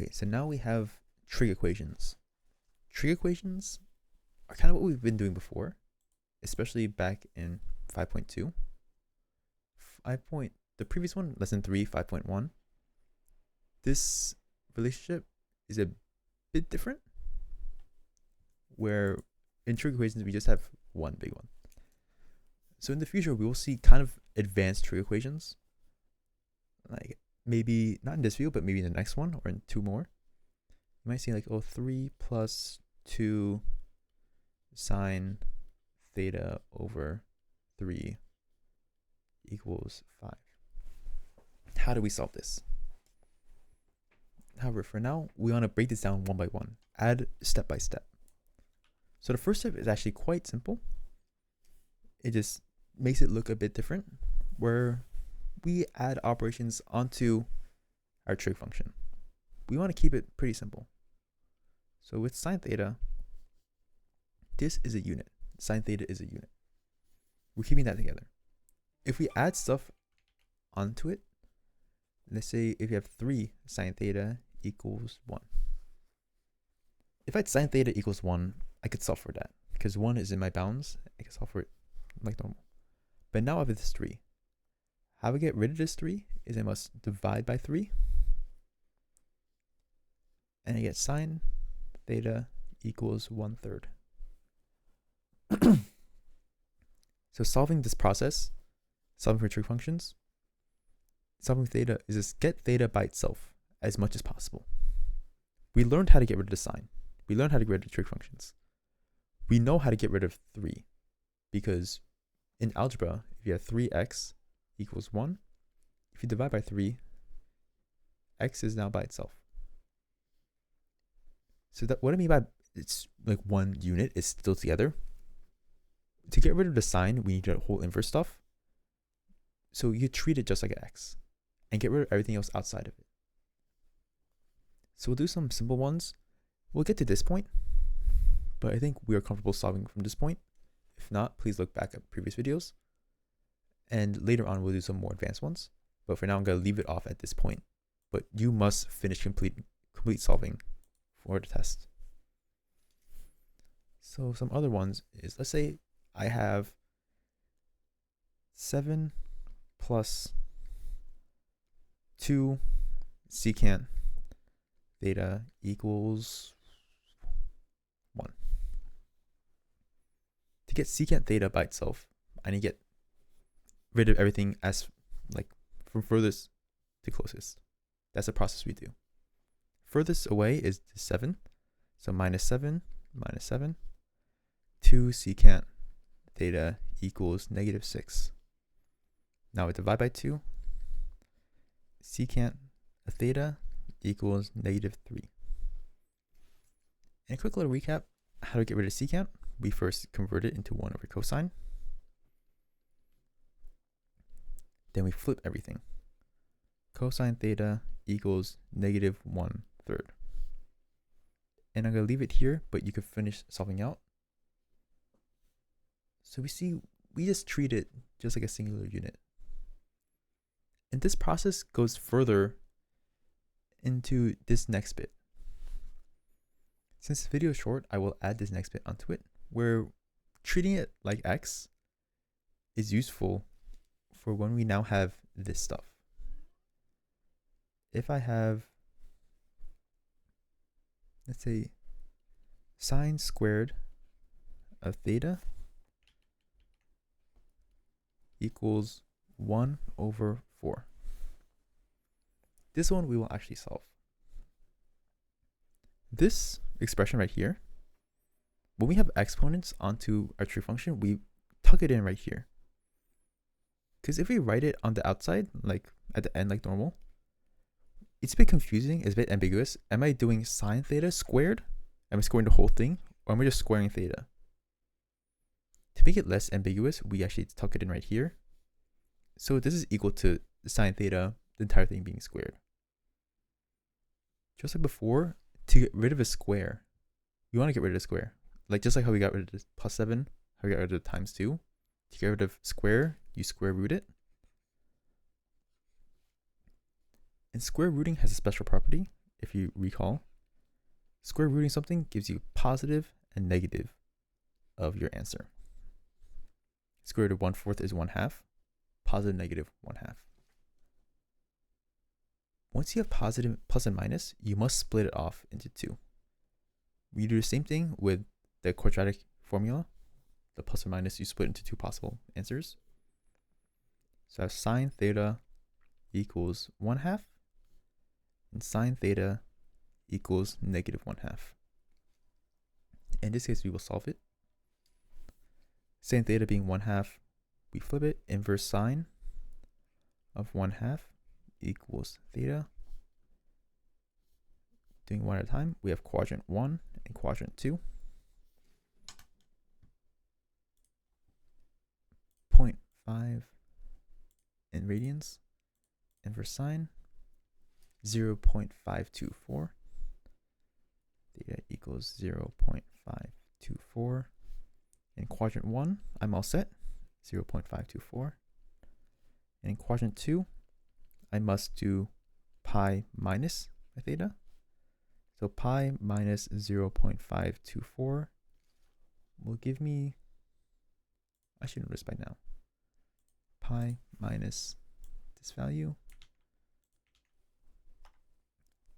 Okay, so now we have trig equations. Trig equations are kind of what we've been doing before, especially back in 5.2. The previous one, lesson 3, 5.1. This relationship is a bit different, where in trig equations we just have one big one. So in the future we will see kind of advanced trig equations, like maybe not in this video, but maybe in the next one or in two more. You might see like, 3 plus 2 sine theta over 3 equals 5. How do we solve this? However, for now, we want to break this down one by one, add step by step. So the first step is actually quite simple. It just makes it look a bit different, where we add operations onto our trig function. We want to keep it pretty simple. So with sine theta, this is a unit. Sine theta is a unit. We're keeping that together. If we add stuff onto it, let's say if you have 3 sine theta equals 1. If I had sine theta equals 1, I could solve for that, because 1 is in my bounds. I can solve for it like normal. But now I have this 3. How I get rid of this 3 is I must divide by 3. And I get sine theta equals 1/3. So solving this process, solving for trig functions, solving theta is just get theta by itself as much as possible. We learned how to get rid of the sine. We learned how to get rid of trig functions. We know how to get rid of 3, because in algebra, if you have 3x equals 1, if you divide by 3, x is now by itself. So that what I mean by it's like one unit is still together. To get rid of the sine, we need the whole inverse stuff. So you treat it just like an x and get rid of everything else outside of it. So we'll do some simple ones. We'll get to this point, but I think we are comfortable solving from this point. If not, please look back at previous videos. And later on, we'll do some more advanced ones. But for now, I'm going to leave it off at this point. But you must finish complete solving for the test. So some other ones is, let's say I have 7 plus 2 secant theta equals 1. To get secant theta by itself, I need to get rid of everything as like from furthest to closest. That's the process we do. Furthest away is 7. So minus 7, 2 secant theta equals negative 6. Now we divide by 2. Secant theta equals negative 3. And a quick little recap, how to get rid of secant. We first convert it into 1 over cosine. Then we flip everything. Cosine theta equals negative 1/3. And I'm going to leave it here, but you can finish solving out. So we see we just treat it just like a singular unit. And this process goes further into this next bit. Since the video is short, I will add this next bit onto it, where treating it like x is useful for when we now have this stuff. If I have, let's say, sine squared of theta equals 1 over 4. This one we will actually solve. This expression right here, when we have exponents onto our trig function, we tuck it in right here. Because if we write it on the outside, like at the end like normal, it's a bit confusing, it's a bit ambiguous. Am I doing sine theta squared? Am I squaring the whole thing? Or am I just squaring theta? To make it less ambiguous, we actually tuck it in right here. So this is equal to sine theta, the entire thing being squared. Just like before, to get rid of a square, you want to get rid of the square. Like just like how we got rid of this plus 7, how we got rid of times 2. To get rid of square, you square root it. And square rooting has a special property. if you recall, square rooting something gives you positive and negative of your answer. Square root of 1/4 is 1/2, positive, negative, 1/2. Once you have positive plus and minus, you must split it off into two. We do the same thing with the quadratic formula. The plus or minus you split into two possible answers. So I have sine theta equals 1/2 and sine theta equals negative 1/2. In this case, we will solve it. Sine theta being 1/2, we flip it. Inverse sine of 1/2 equals theta. Doing one at a time, we have quadrant 1 and quadrant 2. 0.5 in radians. Inverse sine 0.524. Theta equals 0.524. In quadrant 1, I'm all set, 0.524. And in quadrant 2, I must do pi minus my theta. So pi minus 0.524 will give me, I should know this by now, pi minus this value,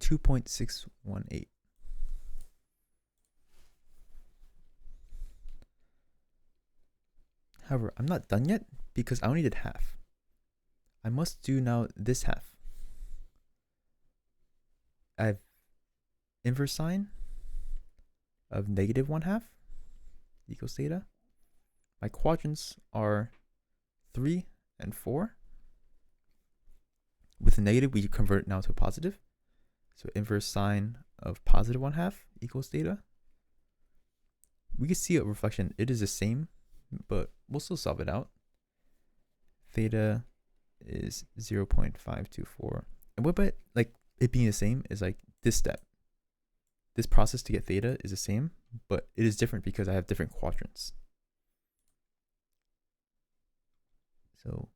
2.618. However, I'm not done yet because I only did half. I must do now this half. I have inverse sine of negative 1/2 equals theta. My quadrants are 3 and 4. With the negative, we convert now to a positive. So inverse sine of positive 1/2 equals theta. We can see a reflection. It is the same, but we'll still solve it out. Theta is 0.524. And what about like it being the same is like this step. This process to get theta is the same, but it is different because I have different quadrants. So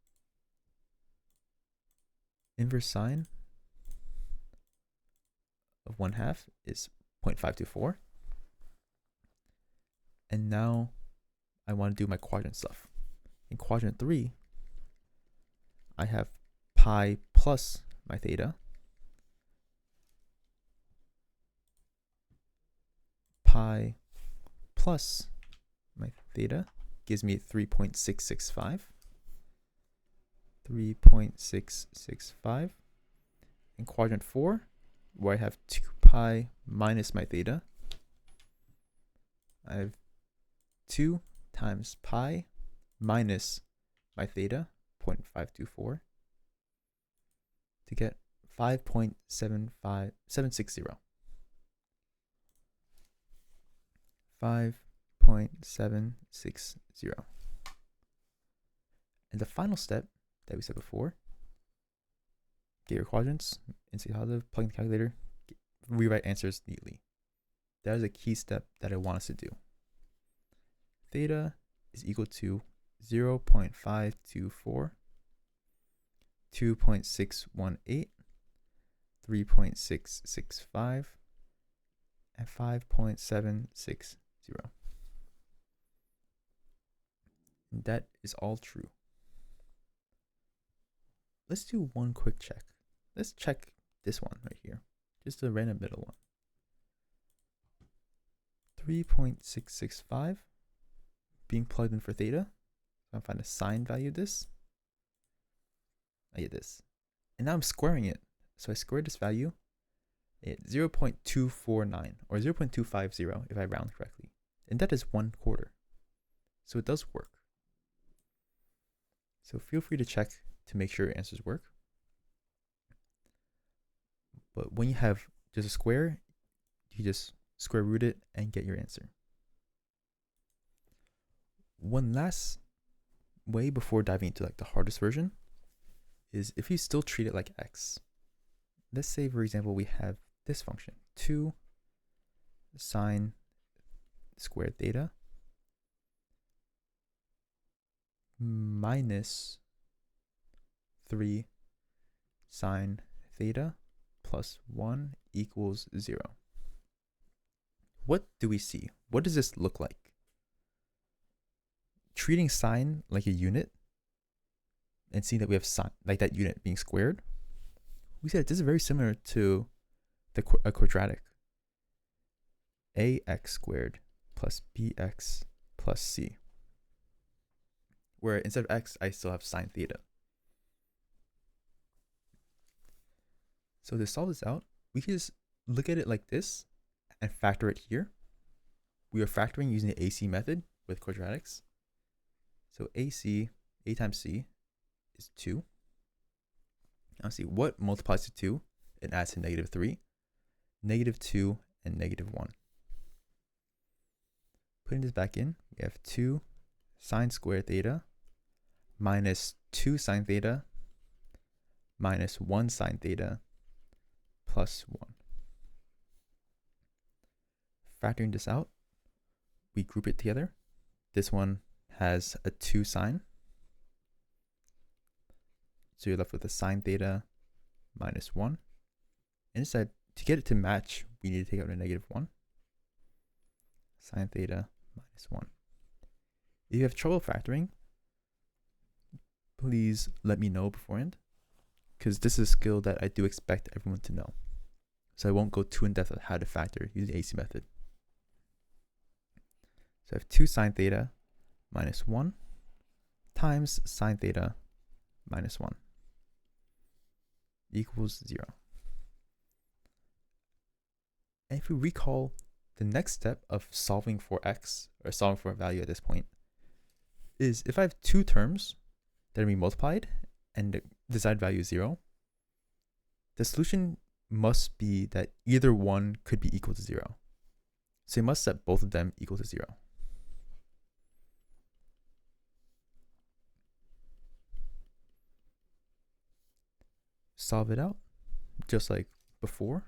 inverse sine of 1/2 is 0.524. And now I want to do my quadrant stuff. In quadrant 3, I have pi plus my theta. Pi plus my theta gives me 3.665. 3.665. In quadrant 4, where I have 2 pi minus my theta, I have 2 times pi minus my theta, 0.524, to get 5.760. 5.760. And the final step that we said before, get your quadrants, insert positive, plug in the calculator, rewrite answers neatly. That is a key step that I want us to do. Theta is equal to 0.524, 2.618, 3.665, and 5.760. And that is all true. Let's do one quick check. Let's check this one right here. Just the random middle one. 3.665 being plugged in for theta. I'll find a sine value of this. I get this. And now I'm squaring it. So I squared this value at 0.249 or 0.250 if I round correctly. And that is 1/4. So it does work. So feel free to check to make sure your answers work. But when you have just a square, you just square root it and get your answer. One last way before diving into like the hardest version is if you still treat it like x. Let's say, for example, we have this function, 2 sine squared theta minus 3 sine theta plus 1 equals 0. What do we see? What does this look like? Treating sine like a unit and seeing that we have sine, like that unit being squared, we said this is very similar to a quadratic. Ax squared plus bx plus c, where instead of x, I still have sine theta. So to solve this out, we can just look at it like this and factor it here. We are factoring using the AC method with quadratics. So AC, A times C is 2. Now see, what multiplies to 2 and adds to negative 3? Negative 2 and negative 1. Putting this back in, we have 2 sine squared theta minus 2 sine theta minus 1 sine theta plus 1. Factoring this out, we group it together. This one has a 2 sine. So you're left with a sine theta minus 1. And instead, to get it to match, we need to take out a negative 1. Sine theta minus 1. If you have trouble factoring, please let me know beforehand, because this is a skill that I do expect everyone to know. So I won't go too in depth on how to factor using the AC method. So I have 2 sine theta minus 1 times sine theta minus 1 equals 0. And if we recall, the next step of solving for x, or solving for a value at this point, is if I have two terms that are being multiplied and the desired value is 0, the solution must be that either one could be equal to 0. So you must set both of them equal to 0. Solve it out, just like before,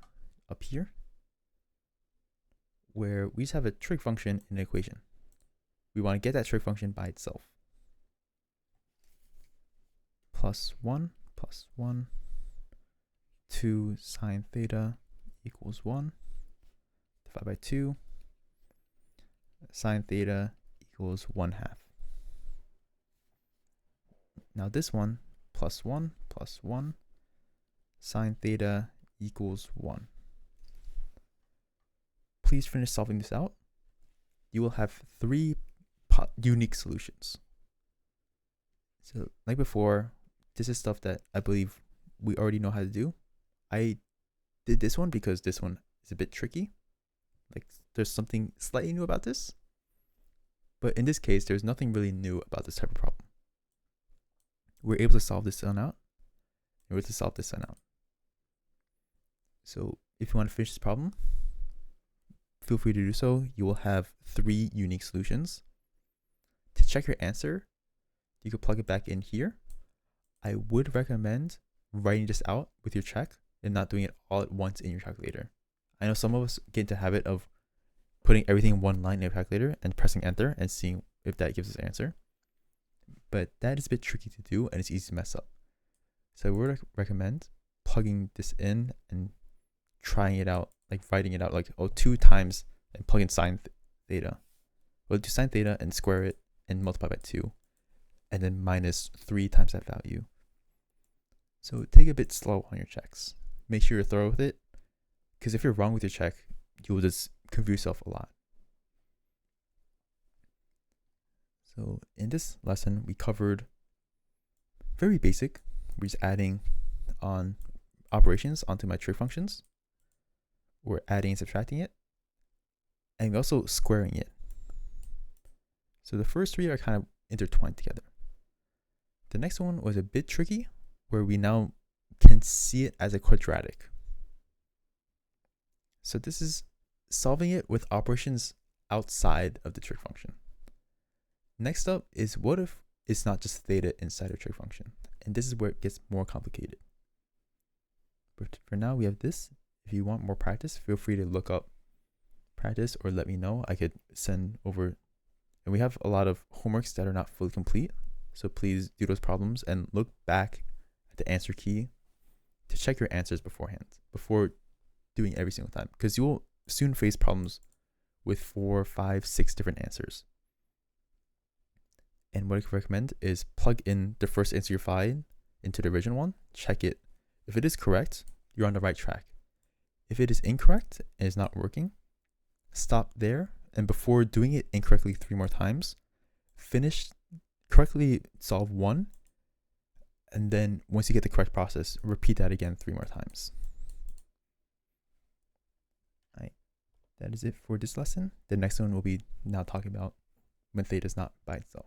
up here, where we just have a trig function in an equation. We want to get that trig function by itself. Plus 1, 2 sine theta equals 1, divided by 2, sine theta equals 1/2. Now this one, plus 1, sine theta equals 1. Please finish solving this out. You will have 3 unique solutions. So like before, this is stuff that I believe we already know how to do. I did this one because this one is a bit tricky. Like there's something slightly new about this. But in this case, there's nothing really new about this type of problem. We're able to solve this one out. And we're able to solve this one out. So if you want to finish this problem, feel free to do so. You will have 3 unique solutions. To check your answer, you could plug it back in here. I would recommend writing this out with your check and not doing it all at once in your calculator. I know some of us get into the habit of putting everything in one line in your calculator and pressing enter and seeing if that gives us an answer. But that is a bit tricky to do and it's easy to mess up. So I would recommend plugging this in and trying it out, like writing it out like 2 times and plug in sine theta. Well, do sine theta and square it and multiply by 2 and then minus 3 times that value. So take a bit slow on your checks. Make sure you're thorough with it, because if you're wrong with your check, you will just confuse yourself a lot. So in this lesson, we covered very basic. We're just adding on operations onto my trig functions. We're adding and subtracting it. And we're also squaring it. So the first 3 are kind of intertwined together. The next one was a bit tricky, where we now can see it as a quadratic. So this is solving it with operations outside of the trig function. Next up is what if it's not just theta inside a trig function? And this is where it gets more complicated. But for now, we have this. If you want more practice, feel free to look up practice or let me know. I could send over. And we have a lot of homeworks that are not fully complete. So please do those problems and look back at the answer key to check your answers beforehand, before doing every single time, because you will soon face problems with 4, 5, 6 different answers. And what I could recommend is plug in the first answer you find into the original one, check it. If it is correct, you're on the right track. If it is incorrect and is not working, stop there, and before doing it incorrectly 3 more times, correctly solve one, and then once you get the correct process, repeat that again 3 more times. All right, that is it for this lesson. The next one will be now talking about when theta is not by itself.